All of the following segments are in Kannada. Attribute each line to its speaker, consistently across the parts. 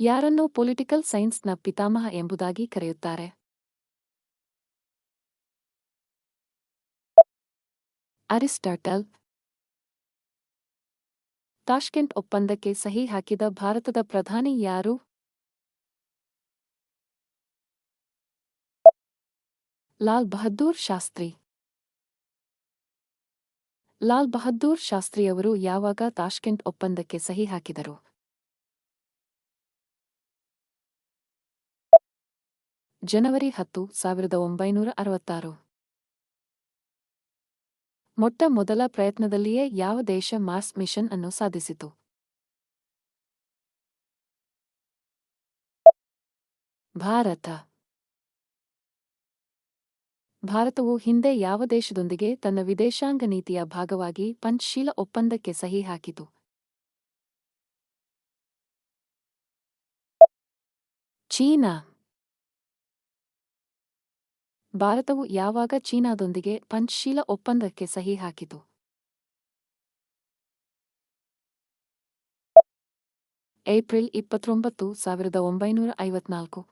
Speaker 1: ಯಾರನ್ನು ಪೊಲಿಟಿಕಲ್ ಸೈನ್ಸ್ನ ಪಿತಾಮಹ ಎಂಬುದಾಗಿ ಕರೆಯುತ್ತಾರೆ? ಅರಿಸ್ಟಾಟಲ್. ತಾಷ್ಕೆಂಟ್ ಒಪ್ಪಂದಕ್ಕೆ ಸಹಿ ಹಾಕಿದ ಭಾರತದ ಪ್ರಧಾನಿ ಯಾರು? ಲಾಲ್ ಬಹದ್ದೂರ್ ಶಾಸ್ತ್ರಿ. ಲಾಲ್ ಬಹದ್ದೂರ್ ಶಾಸ್ತ್ರಿಯವರು ಯಾವಾಗ ತಾಷ್ಕೆಂಟ್ ಒಪ್ಪಂದಕ್ಕೆ ಸಹಿ ಹಾಕಿದರು? ಜನವರಿ 10, 1966. ಮೊಟ್ಟ ಮೊದಲ ಪ್ರಯತ್ನದಲ್ಲಿಯೇ ಯಾವ ದೇಶ ಮಾರ್ಸ್ ಮಿಷನ್ ಅನ್ನು ಸಾಧಿಸಿತು? ಭಾರತ. ಭಾರತವು ಹಿಂದೆ ಯಾವ ದೇಶದೊಂದಿಗೆ ತನ್ನ ವಿದೇಶಾಂಗ ನೀತಿಯ ಭಾಗವಾಗಿ ಪಂಚ್ಶೀಲ ಒಪ್ಪಂದಕ್ಕೆ ಸಹಿ ಹಾಕಿತು? ಚೀನಾ. ಭಾರತವು ಯಾವಾಗ ಚೀನಾದೊಂದಿಗೆ ಪಂಚ್ಶೀಲ ಒಪ್ಪಂದಕ್ಕೆ ಸಹಿ ಹಾಕಿತು? ಏಪ್ರಿಲ್ 29, 1954.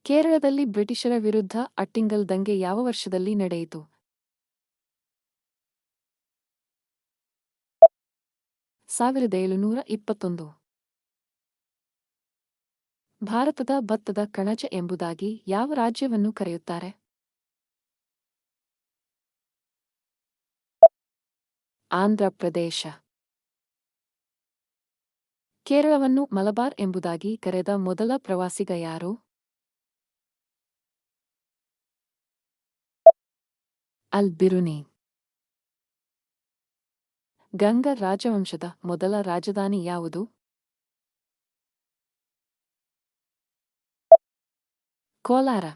Speaker 1: ಕೇರಳದಲ್ಲಿ ಬ್ರಿಟಿಷರ ವಿರುದ್ಧ ಅಟ್ಟಿಂಗಲ್ ದಂಗೆ ಯಾವ ವರ್ಷದಲ್ಲಿ ನಡೆಯಿತು? 1721. ಭಾರತದ ಭತ್ತದ ಕಣಜ ಎಂಬುದಾಗಿ ಯಾವ ರಾಜ್ಯವನ್ನು ಕರೆಯುತ್ತಾರೆ? ಆಂಧ್ರ ಪ್ರದೇಶ. ಕೇರಳವನ್ನು ಮಲಬಾರ್ ಎಂಬುದಾಗಿ ಕರೆದ ಮೊದಲ ಪ್ರವಾಸಿಗ ಯಾರು? ಅಲ್ ಬಿರುನಿ. ಗಂಗ ರಾಜವಂಶದ ಮೊದಲ ರಾಜಧಾನಿ ಯಾವುದು? ಕೋಲಾರ.